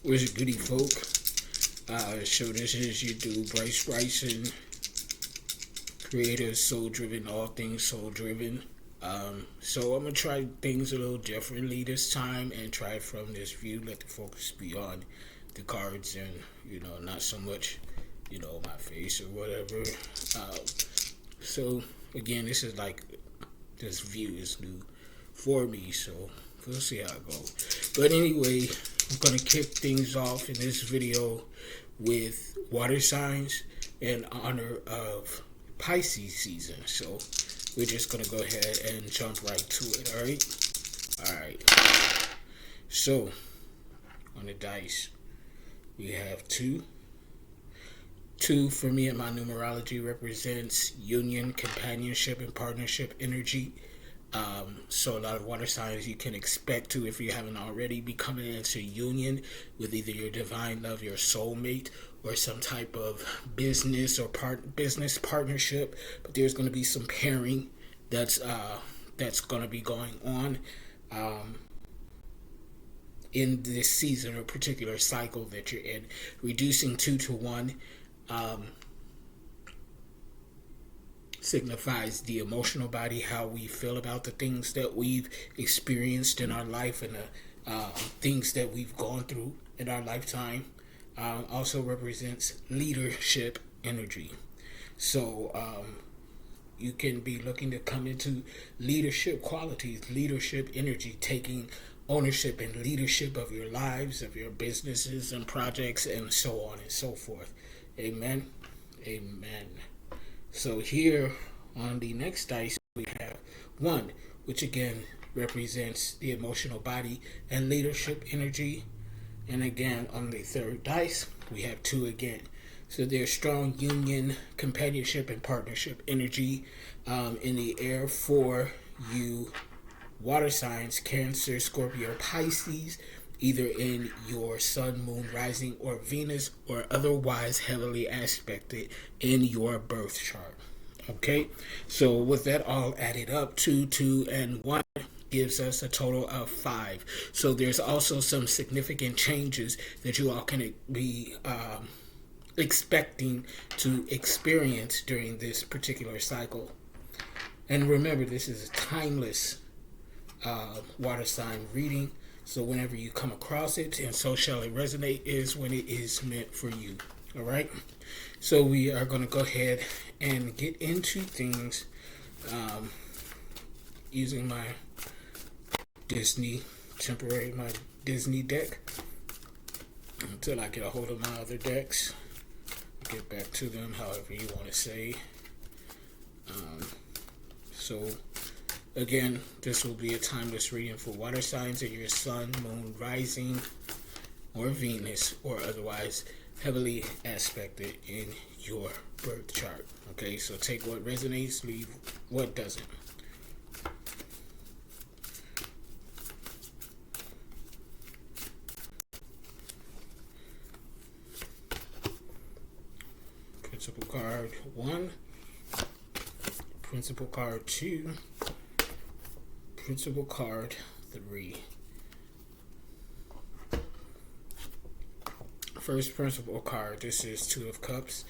Where's it, goody folk? So this is your dude, Brycebryson, creator, soul driven, all things soul driven. So I'm gonna try things a little differently this time and try it from this view. Let the focus be on the cards and not so much my face or whatever. So again, this view is new for me, so we'll see how it goes. But anyway, I'm gonna kick things off in this video with water signs in honor of Pisces season. So we're just gonna go ahead and jump right to it. Alright. So on the dice we have two. Two for me in my numerology represents union, companionship, and partnership energy. So a lot of water signs you can expect to, if you haven't already, be coming into union with either your divine love, your soulmate, or some type of business or business partnership. But there's going to be some pairing that's going to be going on in this season or particular cycle that you're in. Reducing 2 to 1 signifies the emotional body, how we feel about the things that we've experienced in our life and the things that we've gone through in our lifetime. Also represents leadership energy. So you can be looking to come into leadership qualities, leadership energy, taking ownership and leadership of your lives, of your businesses and projects, and so on and so forth. Amen. Amen. So here on the next dice we have 1, which again represents the emotional body and leadership energy. And again on the third dice we have 2 again. So there's strong union, companionship, and partnership energy in the air for you water signs, Cancer, Scorpio, Pisces, either in your sun, moon, rising, or Venus, or otherwise heavily aspected in your birth chart. Okay, so with that all added up, 2, 2, and 1 gives us a total of 5. So there's also some significant changes that you all can be expecting to experience during this particular cycle. And remember, this is a timeless water sign reading. So whenever you come across it, and so shall it resonate, is when it is meant for you. All right. So we are going to go ahead and get into things using my Disney deck until I get a hold of my other decks. Get back to them, however you want to say. So again, this will be a timeless reading for water signs in your sun, moon, rising, or Venus, or otherwise heavily aspected in your birth chart. Okay, so take what resonates, leave what doesn't. Principal card 1, principal card 2, principal card 3. First principal card, this is 2 of Cups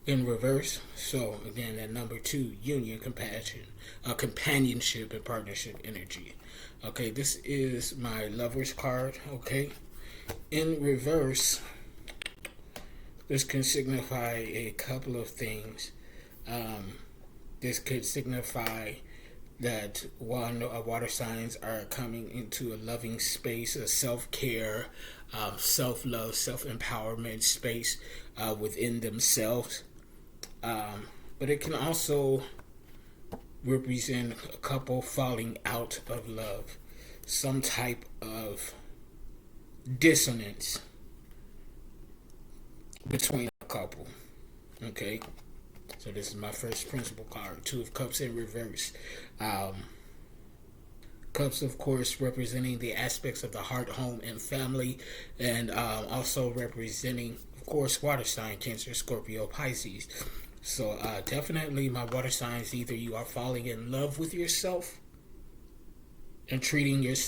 in reverse. So again, that number 2, union, compassion, companionship, and partnership energy. Okay, this is my Lover's card. Okay, in reverse, this can signify a couple of things. This could signify that water signs are coming into a loving space, a self-care, self-love, self-empowerment space within themselves. But it can also represent a couple falling out of love, some type of dissonance between a couple. Okay, so this is my first principal card, 2 of Cups in reverse. Cups, of course, representing the aspects of the heart, home, and family, and also representing, of course, water sign, Cancer, Scorpio, Pisces. So definitely my water signs, either you are falling in love with yourself and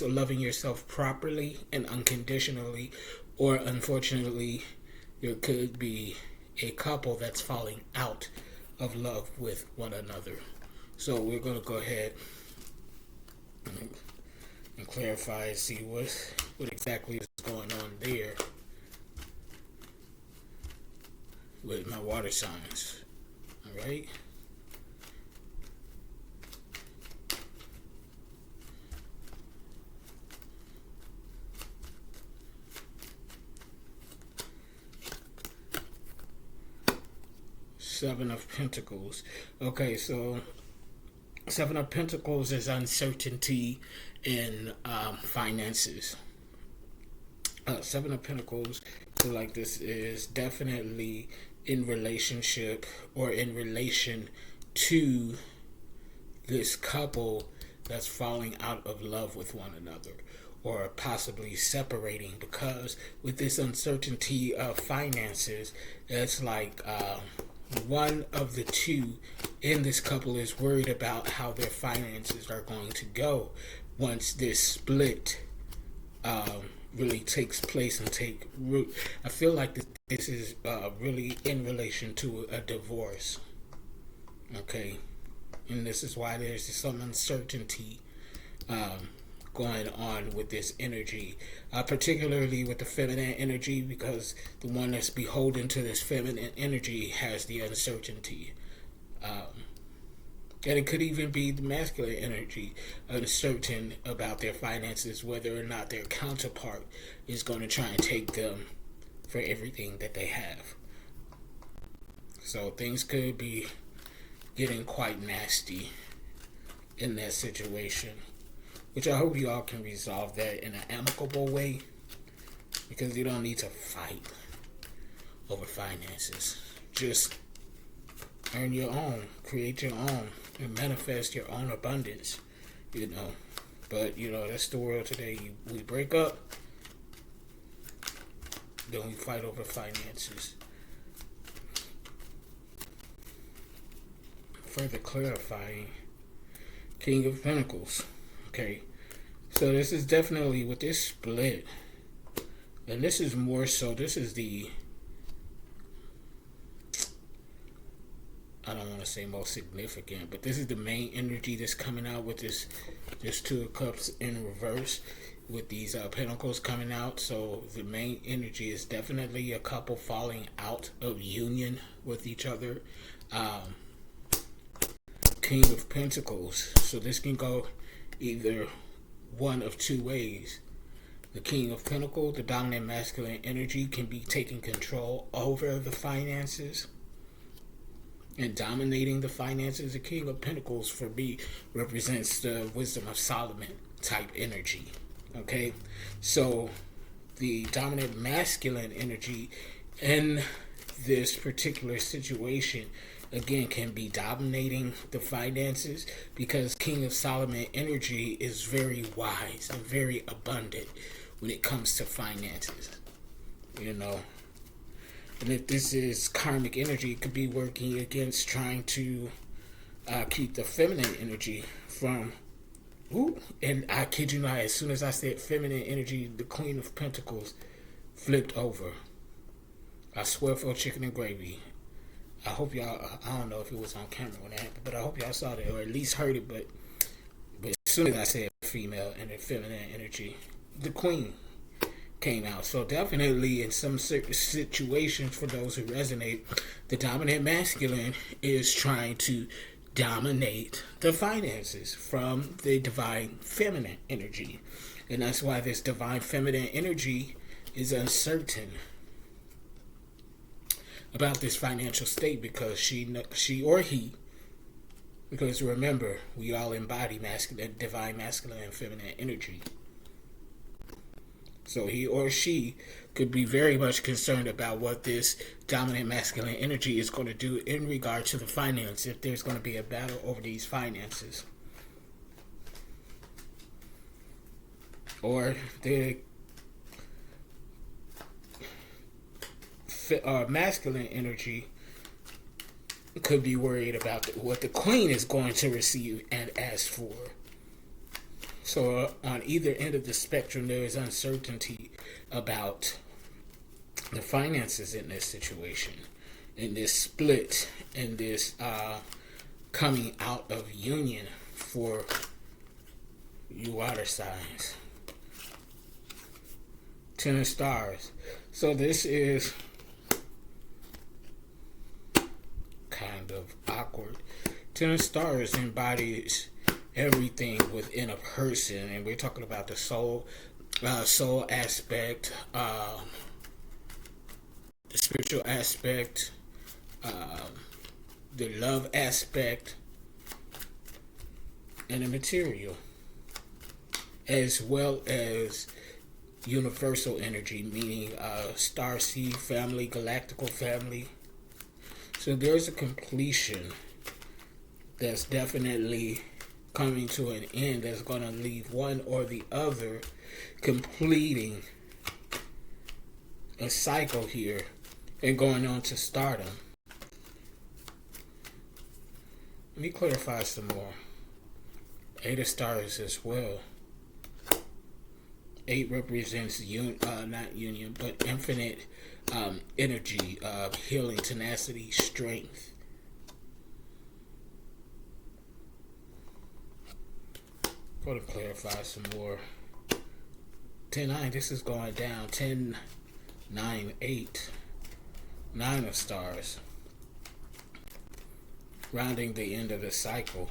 loving yourself properly and unconditionally, or unfortunately, there could be a couple that's falling out of love with one another. So we're going to go ahead and clarify and see what exactly is going on there with my water signs. All right. Seven of Pentacles. Okay, so Seven of Pentacles is uncertainty in finances. Seven of Pentacles, so like this is definitely in relationship or in relation to this couple that's falling out of love with one another or possibly separating, because with this uncertainty of finances, it's like one of the two in this couple is worried about how their finances are going to go once this split really takes place and take root. I feel like this is really in relation to a divorce. Okay, and this is why there's some uncertainty going on with this energy, particularly with the feminine energy, because the one that's beholden to this feminine energy has the uncertainty. And it could even be the masculine energy, uncertain about their finances, whether or not their counterpart is going to try and take them for everything that they have. So things could be getting quite nasty in that situation, which I hope you all can resolve that in an amicable way, because you don't need to fight over finances. Just earn your own, create your own, and manifest your own abundance, But, that's the world today. We break up, then we fight over finances. Further clarifying, King of Pentacles. Okay, so this is definitely with this split, and this is more so, this is the, I don't want to say most significant, but this is the main energy that's coming out with this Two of Cups in reverse with these Pentacles coming out. So the main energy is definitely a couple falling out of union with each other. King of Pentacles. So this can go either one of two ways. The King of Pentacles, the dominant masculine energy, can be taking control over the finances and dominating the finances. The King of Pentacles for me represents the wisdom of Solomon type energy. Okay, so the dominant masculine energy in this particular situation again can be dominating the finances, because King of Solomon energy is very wise and very abundant when it comes to finances. And if this is karmic energy, it could be working against trying to keep the feminine energy from. And I kid you not, as soon as I said feminine energy, the Queen of Pentacles flipped over. I swear for chicken and gravy. I hope y'all, I don't know if it was on camera when it happened, but I hope y'all saw that or at least heard it. But as soon as I said female and the feminine energy, the Queen came out. So definitely in some situations, for those who resonate, the dominant masculine is trying to dominate the finances from the divine feminine energy. And that's why this divine feminine energy is uncertain about this financial state, because she or he, because remember, we all embody masculine, divine masculine and feminine energy. So he or she could be very much concerned about what this dominant masculine energy is going to do in regard to the finance, if there's going to be a battle over these finances. Or the masculine energy could be worried about what the Queen is going to receive and ask for. So on either end of the spectrum, there is uncertainty about the finances in this situation, in this split, in this coming out of union for you water signs. Ten of Stars. So this is kind of awkward. Ten of Stars embodies everything within a person, and we're talking about the soul aspect, the spiritual aspect, the love aspect, and the material, as well as universal energy, meaning star seed family, galactical family. So there's a completion that's definitely coming to an end, that's going to leave one or the other completing a cycle here and going on to stardom. Let me clarify some more. 8 of Stars as well. 8 represents not union, but infinite energy, healing, tenacity, strength. Go to clarify some more. 10-9, this is going down. 10, 9, 8. 9 of Stars. Rounding the end of the cycle.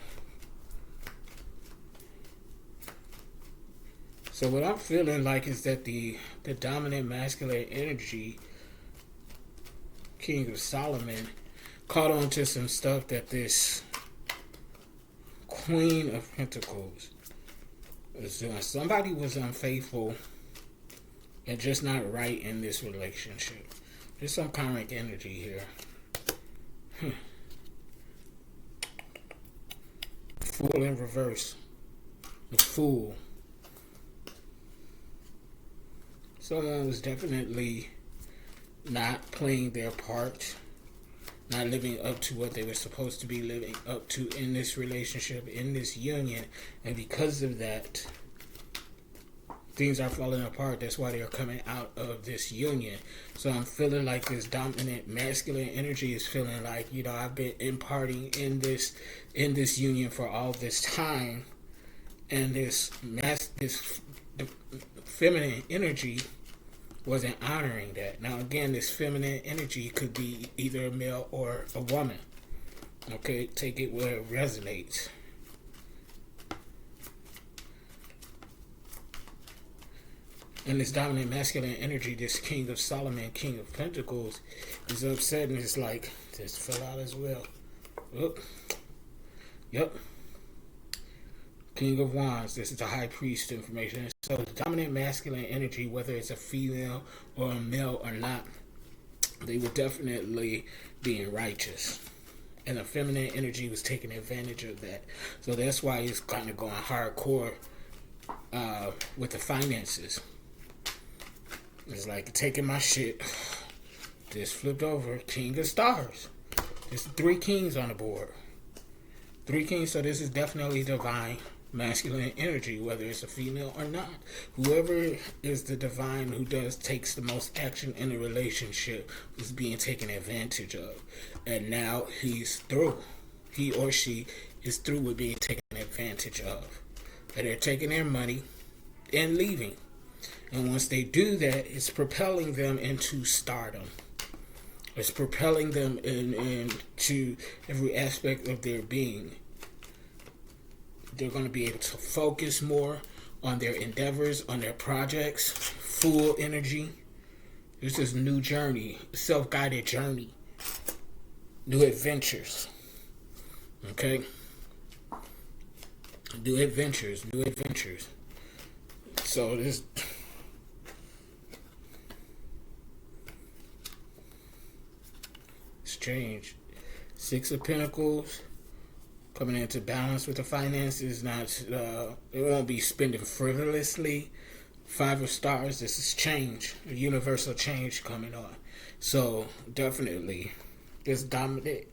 So what I'm feeling like is that the dominant masculine energy, King of Solomon, caught on to some stuff that this Queen of Pentacles was doing. Somebody was unfaithful and just not right in this relationship. There's some karmic energy here. Fool in reverse. The Fool. Someone was definitely not playing their part, not living up to what they were supposed to be living up to in this relationship, in this union, and because of that, things are falling apart. That's why they're coming out of this union. So I'm feeling like this dominant masculine energy is feeling like, I've been imparting in this union for all this time, and this feminine energy wasn't honoring that. Now again, this feminine energy could be either a male or a woman. Okay, take it where it resonates. And this dominant masculine energy, this King of Solomon, King of Pentacles, is upset and it's like, this fell out as well. Oop. Yep. King of Wands, this is the High Priest information. So the dominant masculine energy, whether it's a female or a male or not, they were definitely being righteous. And the feminine energy was taking advantage of that. So that's why it's kind of going hardcore with the finances. It's like taking my shit, just flipped over. King of Stars. There's 3 kings on the board. 3 kings, so this is definitely divine masculine energy, whether it's a female or not. Whoever is the divine who takes the most action in a relationship is being taken advantage of. And now he's through. He or she is through with being taken advantage of. And they're taking their money and leaving. And once they do that, it's propelling them into stardom. It's propelling them into every aspect of their being. They're going to be able to focus more on their endeavors, on their projects, full energy. This is a new journey, self-guided journey, new adventures. Okay? New adventures. So this... Strange. 6 of Pentacles coming into balance with the finances. Not it won't be spending frivolously. 5 of Stars. This is change, a universal change coming on. So definitely, this dominant,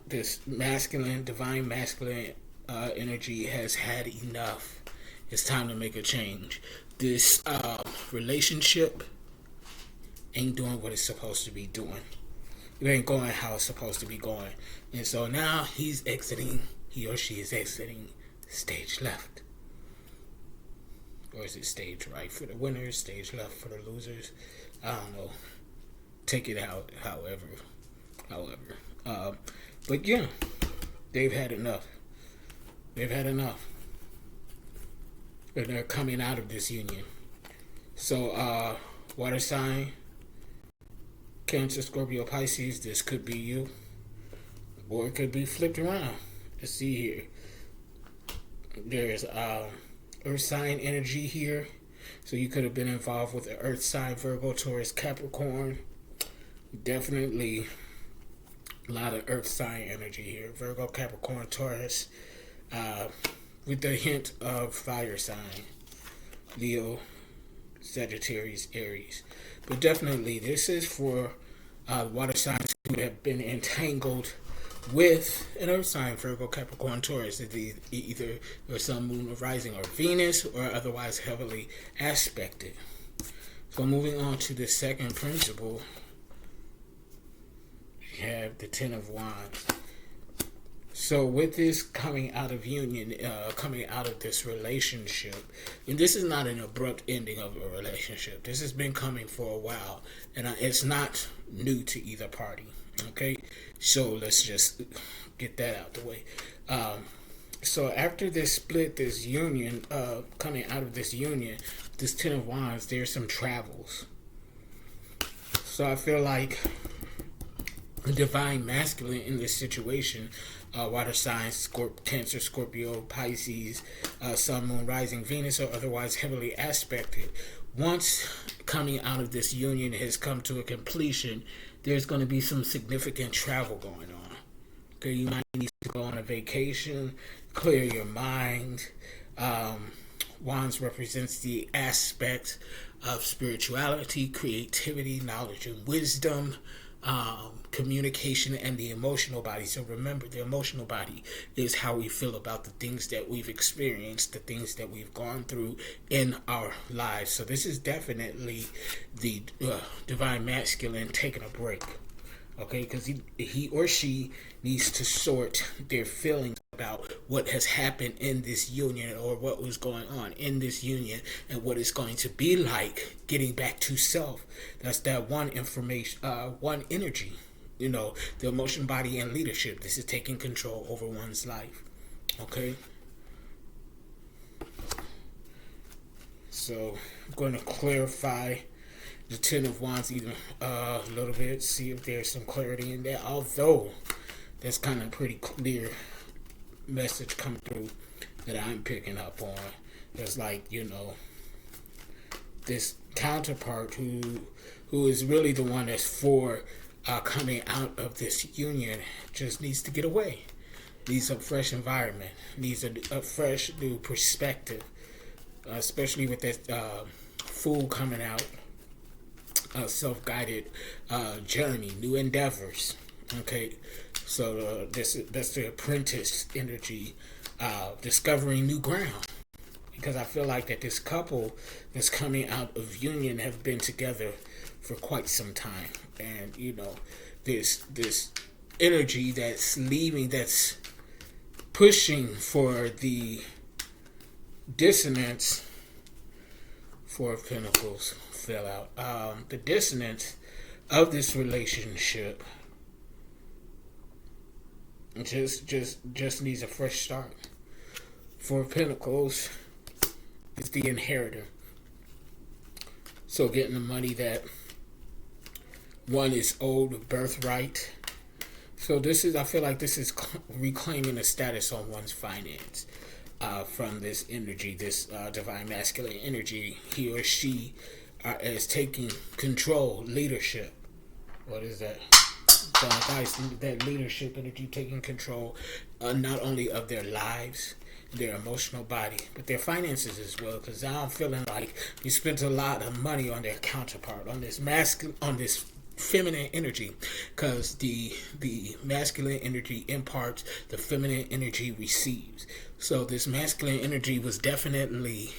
this masculine, divine masculine energy has had enough. It's time to make a change. This relationship ain't doing what it's supposed to be doing. It ain't going how it's supposed to be going. And so now he or she is exiting stage left. Or is it stage right for the winners, stage left for the losers? I don't know. Take it out however. But yeah, they've had enough. And they're coming out of this union. So, water sign, Cancer, Scorpio, Pisces, this could be you. Or it could be flipped around. Let's see here. There's earth sign energy here. So you could have been involved with the earth sign, Virgo, Taurus, Capricorn. Definitely a lot of earth sign energy here. Virgo, Capricorn, Taurus. With the hint of fire sign. Leo, Sagittarius, Aries. But definitely this is for water signs who have been entangled with an earth sign, Virgo, Capricorn, Taurus. It's either your sun, moon, or rising, or Venus, or otherwise heavily aspected. So moving on to the second principle, we have the Ten of Wands. So with this coming out of union, coming out of this relationship, and this is not an abrupt ending of a relationship. This has been coming for a while, and it's not new to either party. Okay, so let's just get that out the way. So after this split, this union, coming out of this union, this Ten of Wands, there's some travels. So I feel like the divine masculine in this situation, water signs, Cancer, Scorpio, Pisces, sun, moon, rising, Venus, or otherwise heavily aspected. Once coming out of this union has come to a completion, there's going to be some significant travel going on. Okay, you might need to go on a vacation, clear your mind. Wands represents the aspect of spirituality, creativity, knowledge, and wisdom. Communication, and the emotional body. So remember, the emotional body is how we feel about the things that we've experienced, the things that we've gone through in our lives. So this is definitely the divine masculine taking a break. Okay, because he or she needs to sort their feelings about what has happened in this union, or what was going on in this union, and what it's going to be like getting back to self. That's that one energy. You know, the emotion, body, and leadership. This is taking control over one's life. Okay? So, I'm going to clarify the Ten of Wands even a little bit, see if there's some clarity in there. Although, there's kind of pretty clear message coming through that I'm picking up on. There's like, you know, this counterpart who is really the one that's for coming out of this union just needs to get away. Needs a fresh environment. Needs a fresh new perspective. Especially with that Fool coming out. Self-guided journey. New endeavors. Okay. So that's the apprentice energy. Discovering new ground. Because I feel like that this couple that's coming out of union have been together for quite some time. And, you know, this energy that's leaving, that's pushing for the dissonance. Four of Pentacles fell out. The dissonance of this relationship just needs a fresh start. Four of Pentacles is the inheritor. So getting the money that one is owed, birthright. So I feel like this is reclaiming the status on one's finance from this energy, this divine masculine energy. He or she is taking control, leadership. What is that? That leadership energy, taking control not only of their lives, their emotional body, but their finances as well. Because now I'm feeling like you spent a lot of money on their counterpart, on this feminine energy, because the masculine energy imparts, the feminine energy receives. So this masculine energy was definitely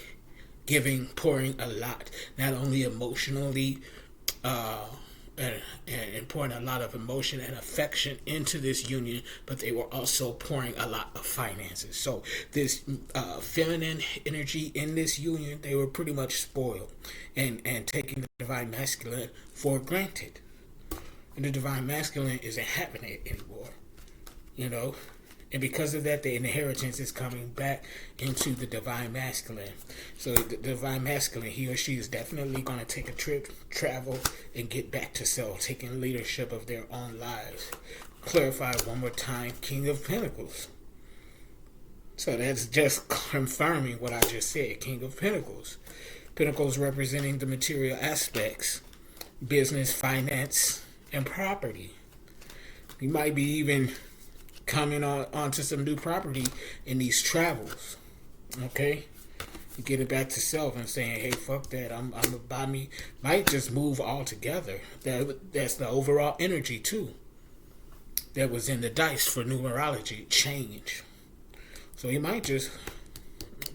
pouring a lot, not only emotionally, uh, and pouring a lot of emotion and affection into this union, but they were also pouring a lot of finances. So this feminine energy in this union, they were pretty much spoiled and taking the divine masculine for granted. And the divine masculine isn't having it anymore, you know. And because of that, the inheritance is coming back into the divine masculine. So the divine masculine, he or she is definitely going to take a trip, travel, and get back to self, taking leadership of their own lives. Clarify one more time, King of Pentacles. So that's just confirming what I just said, King of Pentacles. Pentacles representing the material aspects, business, finance, and property. You might be even coming onto some new property in these travels. Okay? You get it back to self and saying, hey, fuck that. I'm gonna buy me. Might just move altogether. That's the overall energy too. That was in the dice for numerology. Change. So you might just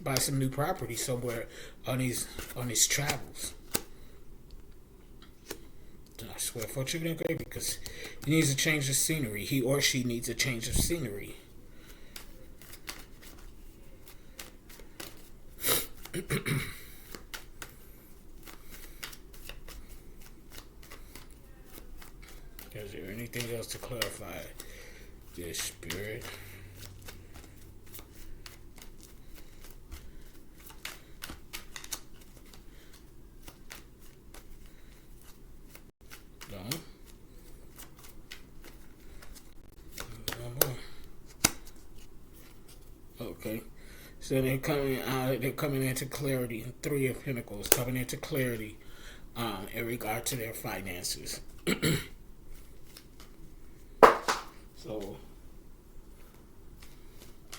buy some new property somewhere on these travels. I swear for chicken and gravy, because he needs to change the scenery. He or she needs a change of scenery. Is there anything else to clarify? This spirit. Okay, so they're coming out. They're coming into clarity. Three of Pentacles coming into clarity in regard to their finances. So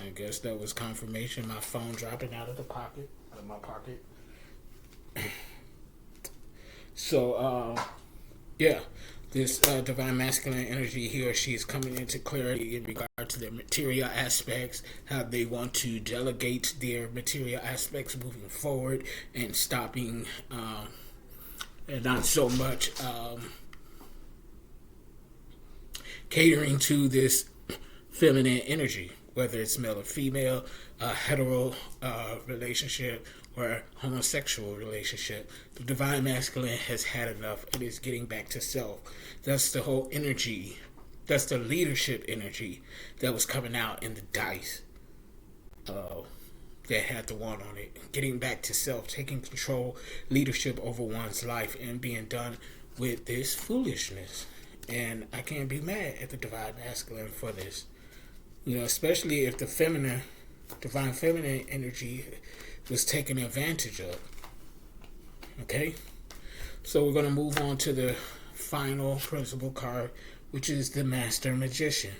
I guess that was confirmation. My phone dropping out of my pocket. So yeah. This divine masculine energy, he or she is coming into clarity in regard to their material aspects, how they want to delegate their material aspects moving forward and stopping and not so much catering to this feminine energy, whether it's male or female, hetero relationship, or homosexual relationship. The divine masculine has had enough and is getting back to self. That's the whole energy. That's the leadership energy that was coming out in the dice that had the one on it. Getting back to self, taking control, leadership over one's life, and being done with this foolishness. And I can't be mad at the divine masculine for this. You know, especially if the divine feminine energy was taken advantage of. Okay? So we're going to move on to the final principal card, which is the Master Magician,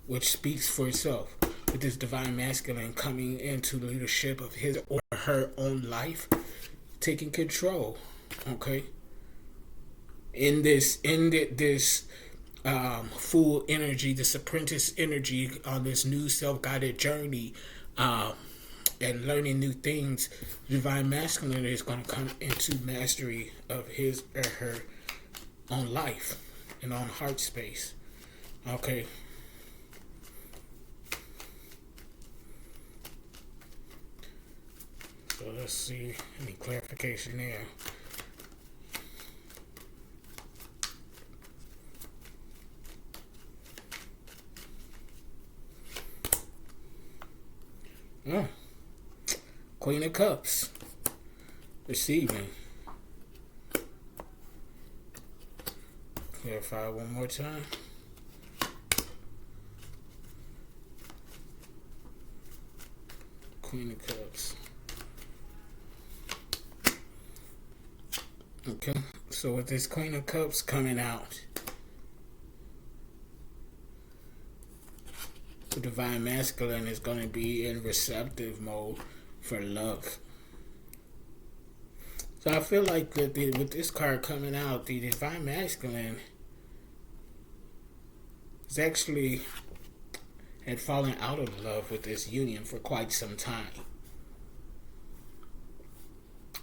which speaks for itself. With this divine masculine coming into leadership of his or her own life, taking control. Okay? In this full energy, this apprentice energy on this new self-guided journey, and learning new things, divine masculine is going to come into mastery of his or her own life and on heart space. Okay. So let's see any clarification there. Oh. Queen of Cups. Receiving. Clarify one more time. Queen of Cups. Okay, so with this Queen of Cups coming out, the divine masculine is going to be in receptive mode for love. So I feel like that with this card coming out, the divine masculine is actually had fallen out of love with this union for quite some time.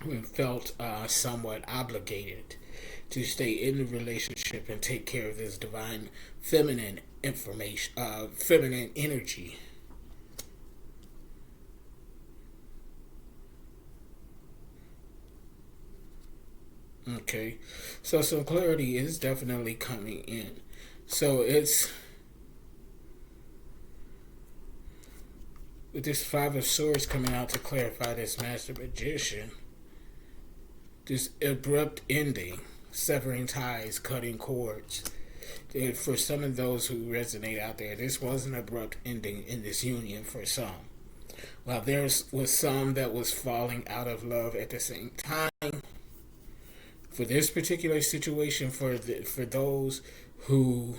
We felt somewhat obligated to stay in the relationship and take care of this divine feminine information, feminine energy. Okay, so some clarity is definitely coming in. So it's with this Five of Swords coming out to clarify this Master Magician, this abrupt ending, severing ties, cutting cords. For some of those who resonate out there, this was an abrupt ending in this union for some. While there was some that was falling out of love at the same time, for this particular situation, for those who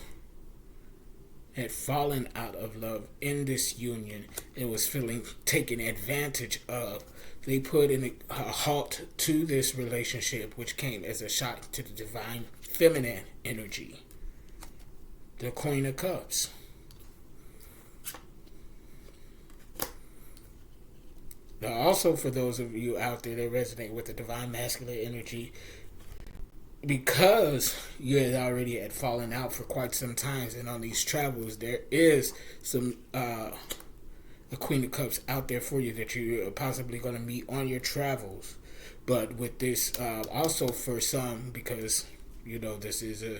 had fallen out of love in this union and was feeling taken advantage of, they put in a halt to this relationship, which came as a shock to the divine feminine energy, the Queen of Cups. Now, also for those of you out there that resonate with the divine masculine energy, because you had already had fallen out for quite some time, and on these travels there is some a Queen of Cups out there for you that you're possibly going to meet on your travels. But with this also for some, because this is a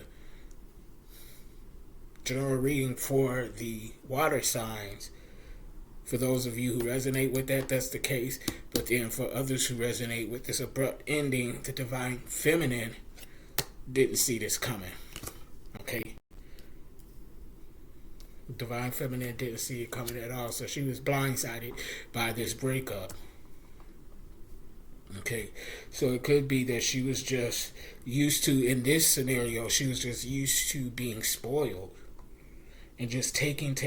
general reading for the water signs. For those of you who resonate with that, that's the case. But then for others who resonate with this abrupt ending, the divine feminine didn't see this coming. Okay? Divine feminine didn't see it coming at all. So she was blindsided by this breakup. Okay? So it could be that she was just used to, in this scenario, she was just used to being spoiled. And just taking,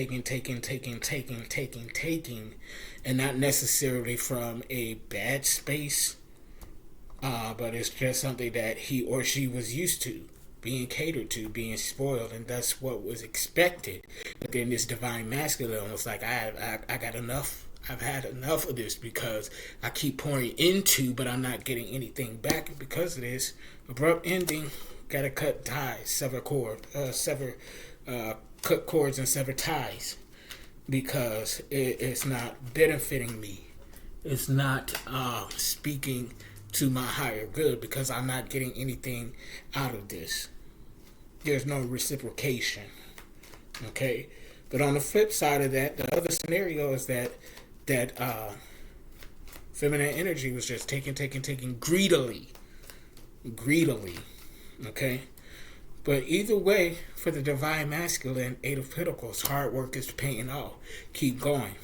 and not necessarily from a bad space, but it's just something that he or she was used to, being catered to, being spoiled, and that's what was expected. But then this divine masculine was like, I got enough. I've had enough of this because I keep pouring into, but I'm not getting anything back. And because of this abrupt ending, gotta cut ties, cut cords and sever ties, because it's not benefiting me. It's not speaking to my higher good, because I'm not getting anything out of this. There's no reciprocation. Okay? But on the flip side of that, the other scenario is that feminine energy was just taking greedily. Okay? But either way, for the divine masculine, Eight of Pentacles, hard work is paying off. Keep going.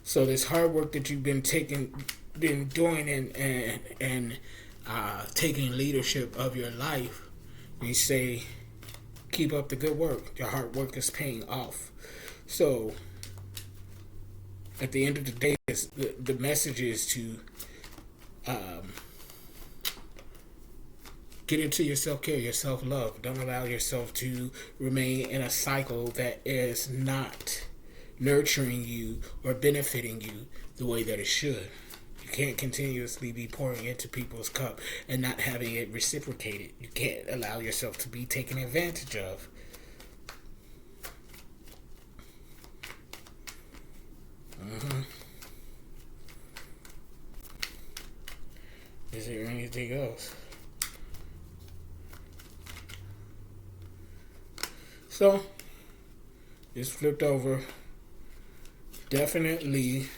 So this hard work that you've been doing and taking leadership of your life, we say, keep up the good work. Your hard work is paying off. So at the end of the day, the message is to get into your self-care, your self-love. Don't allow yourself to remain in a cycle that is not nurturing you or benefiting you the way that it should. You can't continuously be pouring into people's cup and not having it reciprocated. You can't allow yourself to be taken advantage of. Is there anything else? So, it's flipped over. Definitely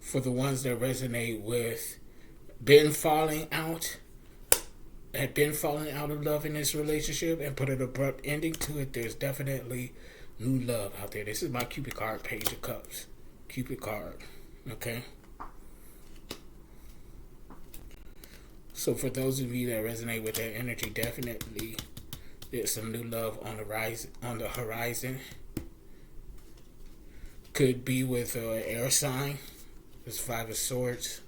for the ones that resonate with had been falling out of love in this relationship and put an abrupt ending to it, there's definitely new love out there. This is my Cupid card, Page of Cups. Cupid card. Okay? So for those of you that resonate with that energy, definitely there's some new love on the horizon. Could be with an air sign. There's Five of Swords.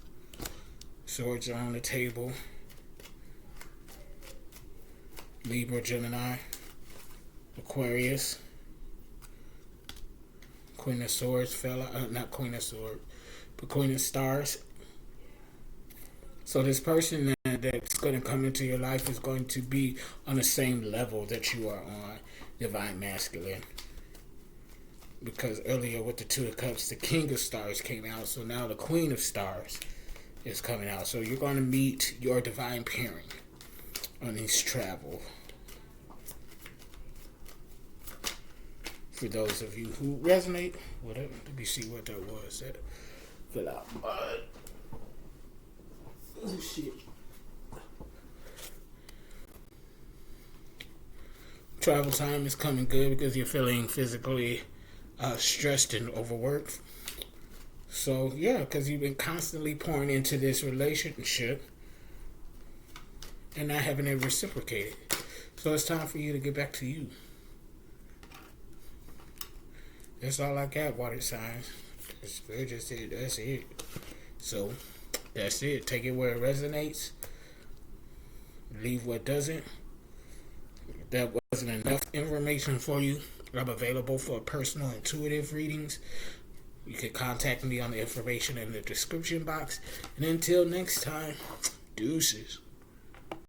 Swords are on the table. Libra, Gemini, Aquarius. Queen of Swords fell out. Not Queen of Swords, but Queen of Stars. So this person that man that's going to come into your life is going to be on the same level that you are on, divine masculine. Because earlier with the Two of Cups, the King of Stars came out, so now the Queen of Stars is coming out. So you're going to meet your divine pairing on this travel. For those of you who resonate, whatever. Let me see what that was. That fill out. Oh shit. Travel time is coming good because you're feeling physically stressed and overworked. So yeah, because you've been constantly pouring into this relationship and not having it reciprocated. So it's time for you to get back to you. That's all I got, water signs. That's it. So that's it. Take it where it resonates. Leave what doesn't. If that wasn't enough information for you, I'm available for personal intuitive readings. You can contact me on the information in the description box. And until next time, deuces.